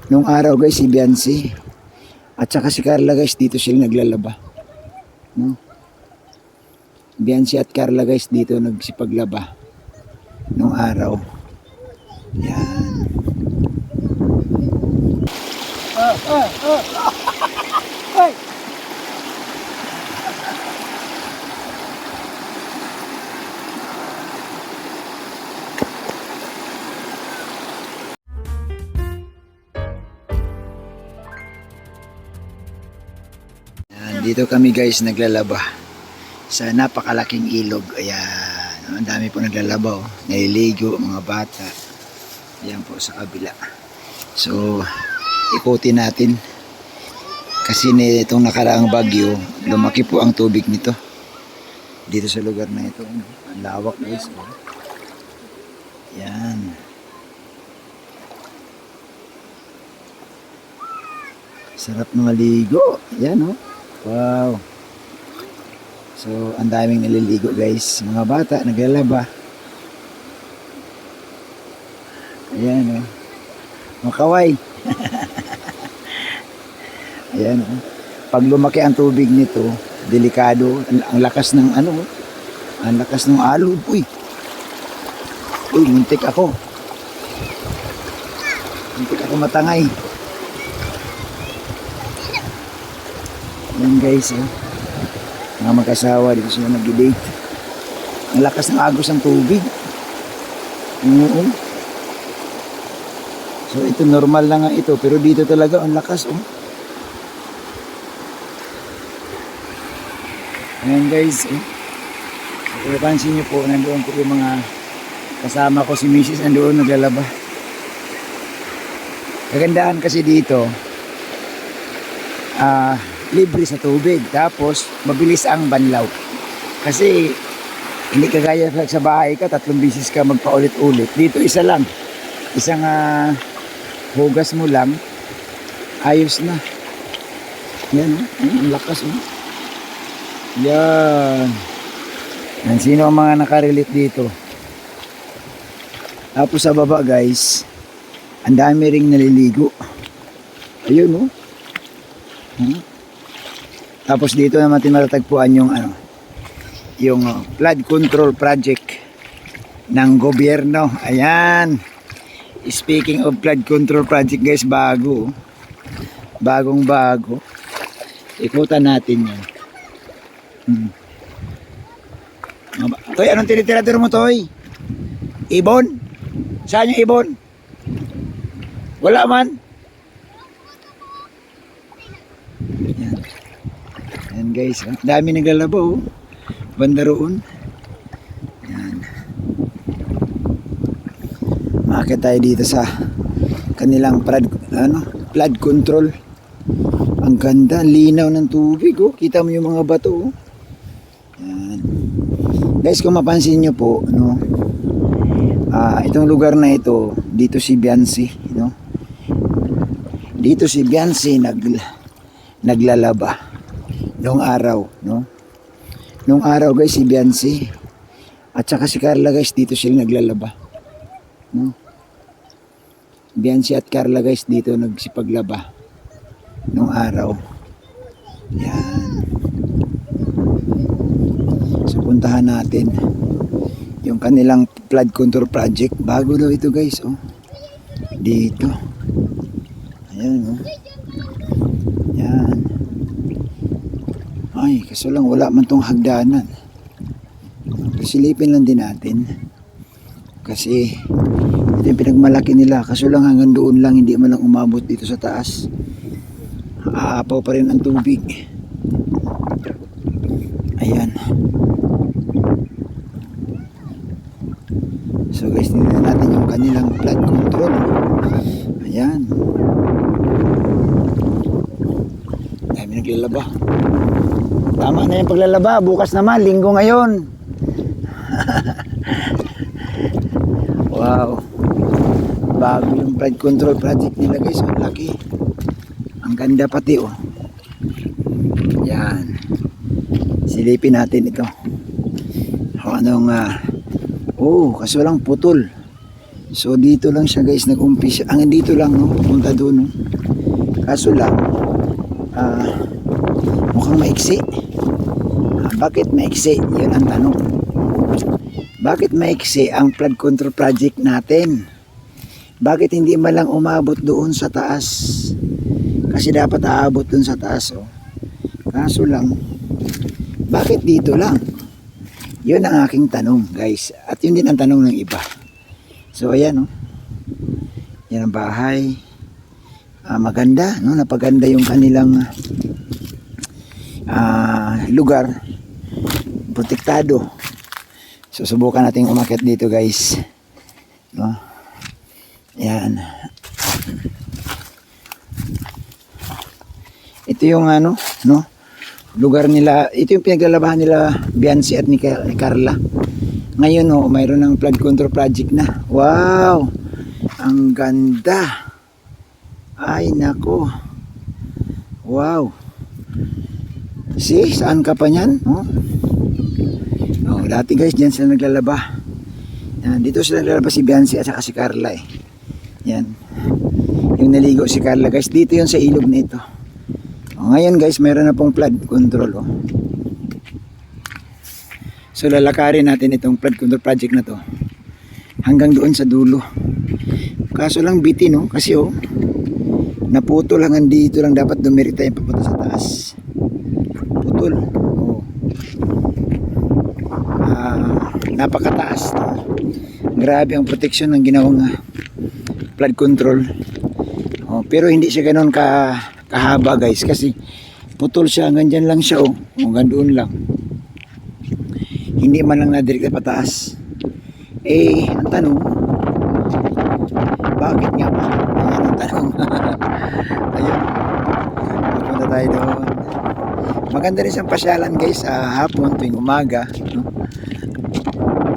Nung araw guys, si Biancy at saka si Carla guys, dito sila naglalaba. No? Biancy at Carla guys, dito nagsipaglaba. Nung araw. Yan. Dito kami guys naglalaba sa napakalaking ilog. Ayan, ang dami po naglalaba, oh. Naliligo, mga bata. Ayan po sa kabila. So, ikutin natin. Kasi itong nakaraang bagyo, lumaki po ang tubig nito. Dito sa lugar na ito. Ang lawak guys. Oh. Ayan. Sarap na maligo. Ayan, oh. Wow. So, ang daming naliligo guys. Mga bata, naglalaba. Ayan, oh. Makaway. Ayan, oh. Pag lumaki ang tubig nito, delikado. Ang lakas ng ano, ang lakas ng alog. Uy, muntik ako. Muntik ako matangay. Ayan guys, oh. Mga mag-asawa dito sila nag-date. Ang lakas ng agos ng tubig. Oo. So ito normal lang nga ito, pero dito talaga ang lakas, oh. Ayan guys, oh. So, pansin nyo po, nandoon po yung mga kasama ko, si Mrs. nandoon naglalaba. Kagandaan kasi dito, libre sa tubig, tapos mabilis ang banlaw. Kasi hindi kagaya sa bahay ka, 3 bisis ka magpaulit-ulit. Dito isa lang, isang hugas mo lang, ayos na. Yan, ang lakas, oh. Yan. Yan, sino ang mga nakarelate dito? Tapos sa baba guys, ang dami ring naliligo. Ayun, oh. Tapos dito naman tinatagpuan yung yung flood control project ng gobyerno. Ayan. Speaking of flood control project guys, bago. Bagong bago. Ikutan natin yan. Toy, anong tinitira-tira mo, Toy? Ibon? Saan yung ibon? Wala man. Yan. Yan guys, dami naglalaba, oh. Banda roon. Yan. Makakita tayo dito sa kanilang flood control. Ang ganda, linaw ng tubig, oh. Kita mo yung mga bato, oh. Yan. Guys, kung mapansin nyo po, no, itong lugar na ito, dito si Biancy, no? Dito si Biancy naglalaba noong araw, no? Noong araw guys, si Biancy at saka si Carla guys, dito sila naglalaba, no? Biancy at Carla guys, dito nagsipaglaba noong araw. Yan. So puntahan natin yung kanilang flood control project. Bago daw ito guys, oh. Dito. Ayan, oh. Yan. Ay, kaso lang wala man tong hagdanan. Silipin lang din natin. Kasi ito yung pinagmalaki nila. Kaso lang hanggang doon lang, hindi man lang umabot dito sa taas. Aapaw pa rin ang tubig. Ayan. So guys, tingnan natin yung kanilang flood control. Ayan. Dami naglalaba. Tama na yung paglalaba. Bukas naman, linggo ngayon. Wow. Bago yung flood control project nila guys. Ang laki. Ang ganda pati, oh. Yan. Silipin natin ito. O anong kaso lang putol. So dito lang siya guys nag-umpisa. Ang dito lang no, punta doon no. Kaso lang mukhang maiksi. Bakit maiksi? Yun ang tanong. Bakit maiksi ang flood control project natin? Bakit hindi man lang umabot doon sa taas? Kasi dapat aabot doon sa taas oh. Kaso lang bakit dito lang? Yun ang aking tanong guys. At yun din ang tanong ng iba. So ayan oh. Yan ang bahay. Maganda no, napaganda yung kanilang lugar. Protektado. So subukan nating umakyat dito guys. No? Yan. Ito yung ano, no? Lugar nila, ito yung pinaglalabahan nila Biancy at ni Carla. Ngayon oh, mayroon ng flood control project na. Wow! Ang ganda. Ay nako. Wow. See, saan ka pa niyan? Oh? Oh, dati guys, diyan sila naglalaba. Yan, dito sila naglalaba si Biancy at saka si Carla eh. Yan. Yung naligo si Carla guys, dito yun sa ilog na ito. Oh, ngayon guys, mayroon na pong flood control. Oh. So lalakarin natin itong flood control project na to. Hanggang doon sa dulo. Kaso lang biti no, kasi oh, naputol hanggang dito lang dapat dumirita yung papunta sa taas. Putol. Oh. Napakataas. No? Grabe ang protection ng ginawang flood control. Oh, pero hindi siya ganoon kahaba guys kasi putol siya hanggang dyan lang siya oh. Hanggang doon lang. Hindi man lang nadirect pataas. Eh, ang tanong, bakit nga ba? Ayan ang tanong. Ayun. Pupunta tayo doon. Maganda rin siyang pasyalan guys sa hapon tuwing umaga. No?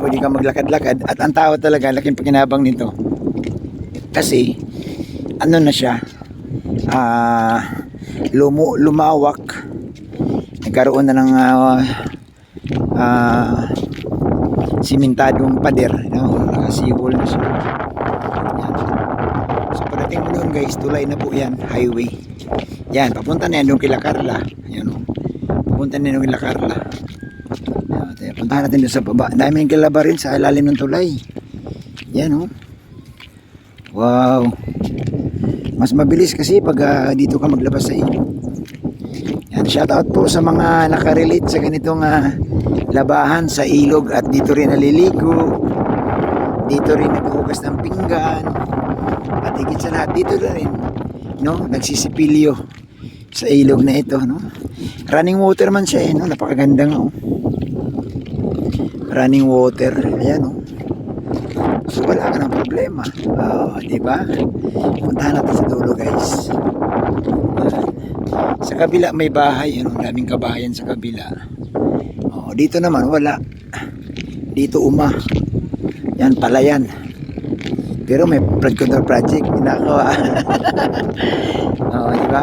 Pwede ka maglakad-lakad. At ang tao talaga, laking pakinabang nito. Kasi, ano na siya, lumawak. Nagkaroon na ng simentadong pader. No? Nakasiwol na siya. Yan. So, pagdating mo doon guys, tulay na po yan, highway. Yan, papunta na yan doon kila Carla. Yan o. Papunta na yan doon kila Carla. Yan, puntahan natin doon sa baba. Dami yung kilaba rin sa ilalim ng tulay. Yan o. Wow. Mas mabilis kasi pag dito ka maglabas sa ilog. Yan, shoutout po sa mga nakarelate sa ganitong labahan sa ilog at dito rin naliligo. Dito rin naghuhugas ng pinggan. At higit sa lahat, dito rin no, nagsisipilyo sa ilog na ito, no? Running water man siya, eh, no? Napakaganda nga, oh. Running water, ayan, oh. So, wala ka ng problema. Oh, di ba? Puntahan natin sa dulo, guys. Ayan. Sa kabila may bahay, ano, daming kabahayan sa kabila. Oh, dito naman wala. Dito yan pala yan. Pero may flood control project ginagawa. Oh, di ba?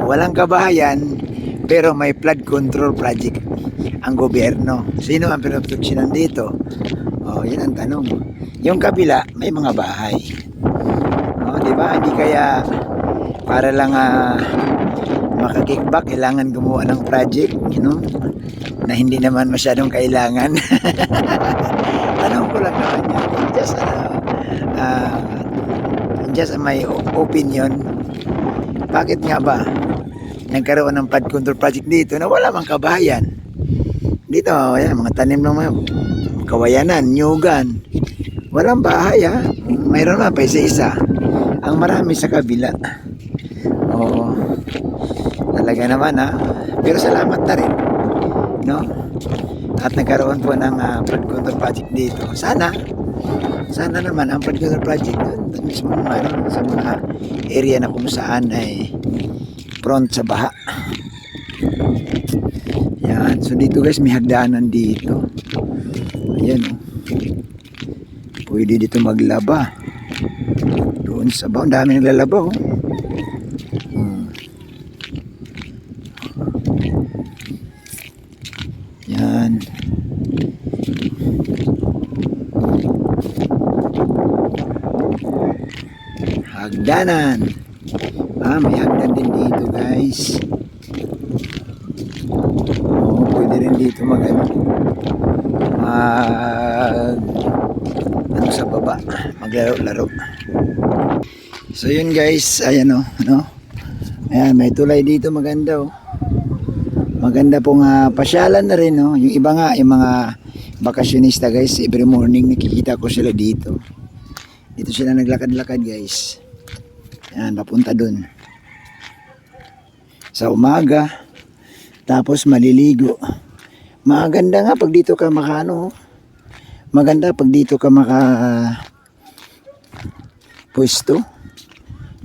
Walang kabahayan pero may flood control project ang gobyerno. Sino ang pinoproteksyonan dito? Oh, yun ang tanong. Yung kabila may mga bahay. Oh, di ba? Hindi kaya para lang makakickback kailangan gumawa ng project, you know, na hindi naman masyadong kailangan. Tanong ko lang naman yan. Just my opinion. Bakit nga ba nagkaroon ng flood control project dito na wala mang kabahayan? Dito, ayan, mga tanim ng mga kawayanan, nyugan. Walang bahay ha. Mayroon na pa isa-isa. Ang marami sa kabila. Oo. Talaga naman ha. Pero salamat na rin. No? At nagkaroon po ng flood control project dito. Sana naman ang flood control project doon mismo sa mga area na kung saan ay prone sa baha. Yan. So dito guys may hagdanan dito. Ayan o. Pwede dito maglaba. Doon sa baho. Ang dami naglalaba o. Yan. hagdanan. May hagdan din dito guys. Pwede rin dito mag ano sa baba, maglaro-laro. So yun guys, ayan no? Ayan, may tulay dito, maganda Maganda pong pasyalan na rin Yung iba nga, yung mga bakasyonista guys, every morning nakikita ko sila dito. Dito sila naglakad-lakad guys. Ayan, papunta dun. Sa umaga, tapos maliligo. Maganda nga pag dito ka maganda pag dito ka pwesto.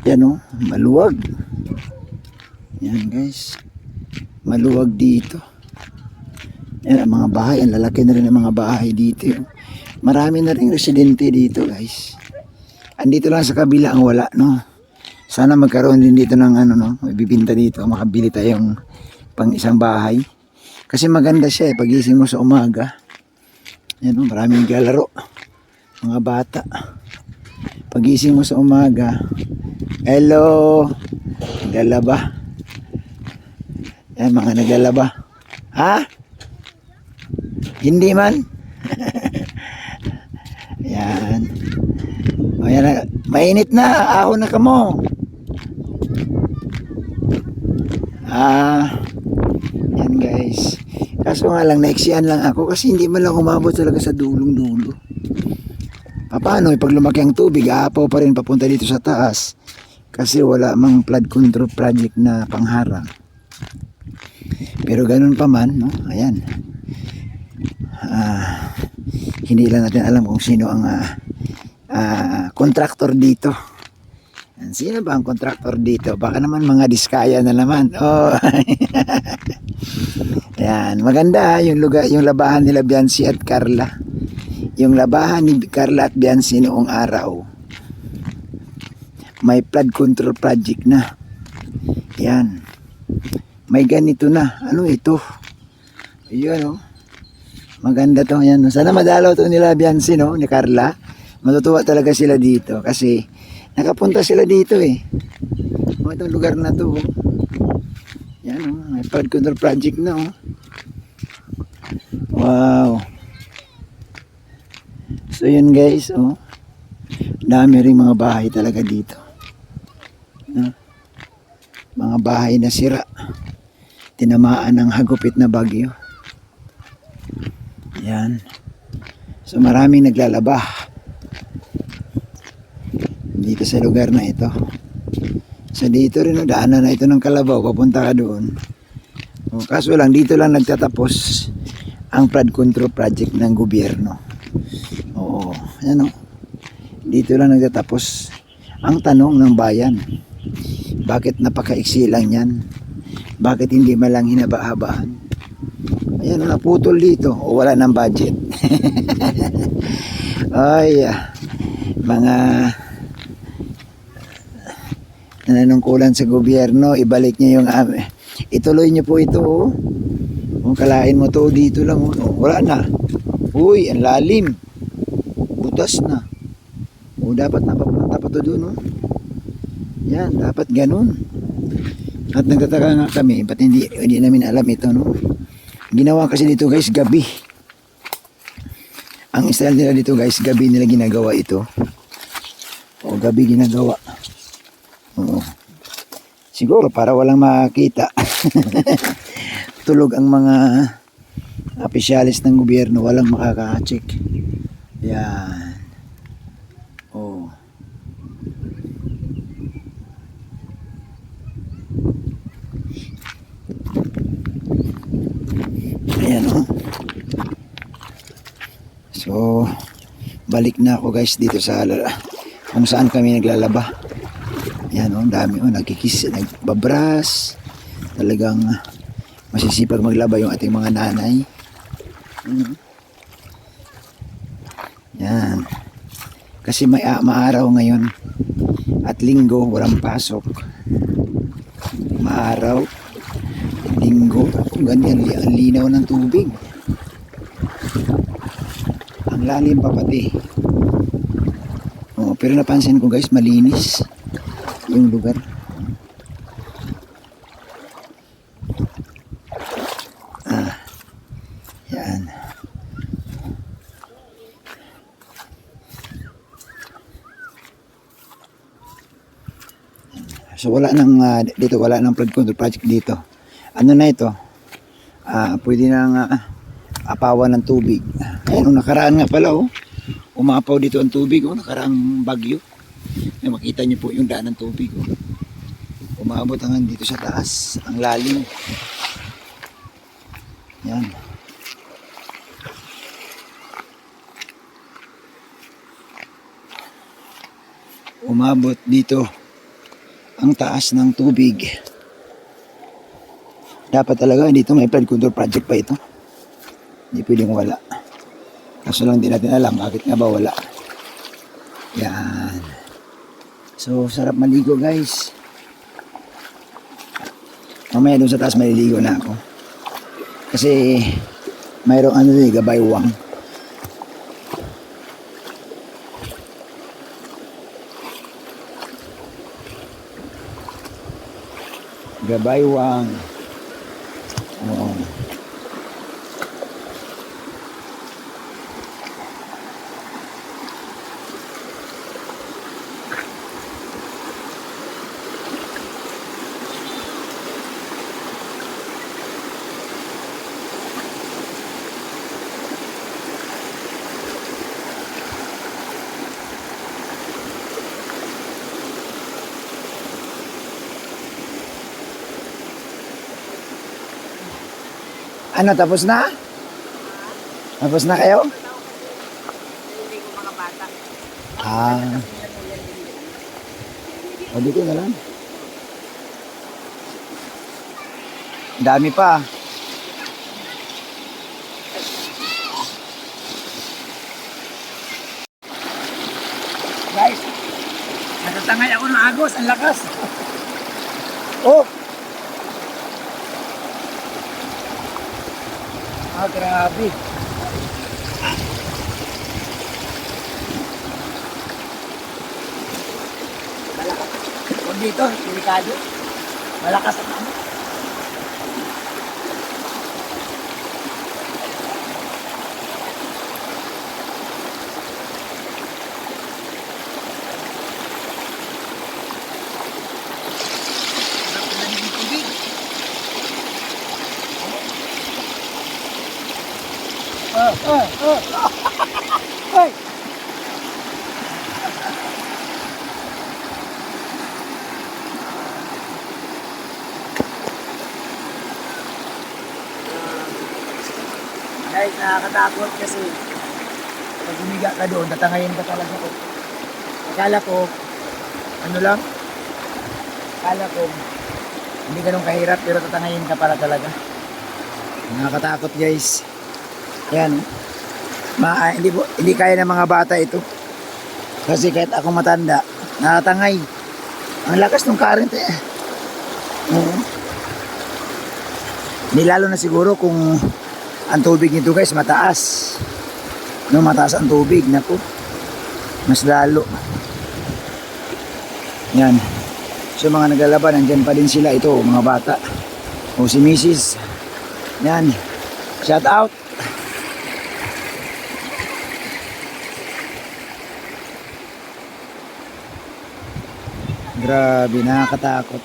Yan maluwag. Yan guys. Maluwag dito. Yan ang mga bahay. Ang lalaki na rin ang mga bahay dito. Marami na rin residente dito guys. Andito lang sa kabila ang wala Sana magkaroon din dito ng ibibinta dito. Makabili tayong pang isang bahay. Kasi maganda siya pagising mo sa umaga. Yan maraming naglalaro. Mga bata. Pagising mo sa umaga. Hello. Naglalaba. Yan mga naglalaba. Ha? Hindi man. Yan. Ayan, mainit na. Ako na kamo. Yan guys. Kaso nga lang, naiksian lang ako kasi hindi man lang umabot talaga sa dulong-dulo. Paano? Pag lumaki ang tubig, aapaw pa rin papunta dito sa taas. Kasi wala mang flood control project na pangharang. Pero ganun pa man, ayan. Hindi lang natin alam kung sino ang contractor dito. Sino ba ang contractor dito? Baka naman mga diskaya na naman. Ayan, maganda yung lugar, yung labahan nila Biancy at Carla. Yung labahan ni Carla at Biancy noong araw. May flood control project na. Ayan. May ganito na. Ano ito? Ayun Maganda to. Ayan. Sana madalaw to nila Biancy ni Carla. Matutuwa talaga sila dito kasi nakapunta sila dito itong lugar na to yan may flood control project na wow. So yun guys dami rin mga bahay talaga dito mga bahay na sira, tinamaan ng hagupit na bagyo. Yan, so maraming naglalaba dito sa lugar na ito. So dito rin daanan na ito ng Kalabaw, papunta ka doon. Kaso lang dito lang nagtatapos ang flood control project ng gobyerno. Yan dito lang nagtatapos ang tanong ng bayan. Bakit napakaiksi lang yan? Bakit hindi malang hinaba-habaan? Ayan naputol dito o wala ng budget. Ay, mga nanunungkulan sa gobyerno, ibalik niya yung ituloy niyo po ito kung kalain mo to dito lang wala na. Uy, ang lalim, butas na dapat napapunta pa to doon yan, dapat ganun. At nagtataka nga kami ba't hindi namin alam ito ginawa kasi dito guys gabi. Ang style nila dito guys, gabi nila ginagawa ito gabi ginagawa. Siguro para walang makita. Tulog ang mga opisyalis ng gobyerno, walang makaka-check. Yan. Ayan So balik na ako guys dito sa kung saan kami naglalaba. Yan dami nagkikis, nagbabras. Talagang masisipag maglaba yung ating mga nanay. Yan. Kasi may maaraw ngayon at linggo, walang pasok. Maaraw, linggo, kung ganyan, ang linaw ng tubig. Ang lalim pa pati. Pero napansin ko guys, malinis. yung lugar. Yan. So wala nang dito, wala nang flood control project dito. Ano na ito? Pwede nang apawan ng tubig. Ayun, nakaraan nga pala oh. Umapaw dito ang tubig oh, nakaraang bagyo. Makita niyo po yung daan ng tubig oh. Umabot hanggang dito sa taas, ang lalim. Yan. Umabot dito ang taas ng tubig. Dapat talaga dito may flood control project pa ito. Hindi pwedeng wala. Kaso lang di natin alam bakit nga ba wala. Yan. So sarap maligo guys. Mamaya doon sa taas maliligo na ako. Kasi mayroong ano din, gabaywang. Gabaywang. Oo. Ano, tapos na? Tapos na kayo? Hindi ko mga bata. O dito na lang. Dami pa. Guys, natatangay ako ng agos, ang lakas. Oh! Grabe. Malakas. Huwag dito, delikado. Malakas ang ano. Hey! Guys, nakakatakot kasi pag humiga ka doon, tatangayin ka talaga ko. Akala ko, ano lang? Akala ko, hindi ganun kahirap pero tatangayin ka para talaga. Nakakatakot guys. Yan. Hindi kaya ng mga bata ito. Kasi kahit ako matanda, nakatangay. Ang lakas ng current eh. Hindi lalo na siguro kung ang tubig nito guys mataas. No, mataas ang tubig. Naku. Mas lalo. Yan. So mga naglalaban, nandyan pa din sila ito, mga bata. O si Mrs. Yan. Shout out. Grabe, nakakatakot.